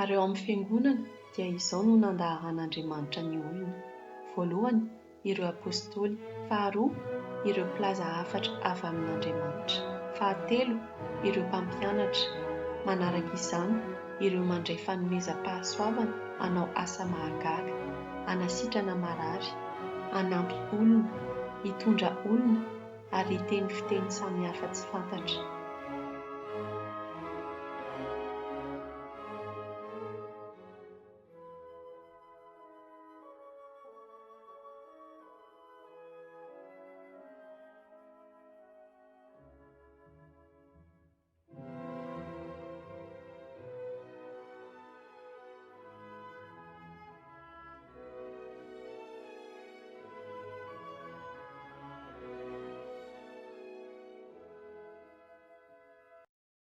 Ary eo amin'ny fiangonana dia izao no nandaharan'Andriamanitra ny olona. Voalohany, ireo apôstôly. Faharoa, ireo mpilaza hafatra avy amin'Andriamanitra. Fahatelo, ireo mpampianatra. Manaraka izany, ireo mandray fanomezam-pahasoavana hanao asa mahagaga, hanasitrana marary, hanampy olona, hitondra olona ary hiteny fiteny samihafa tsy fantatra.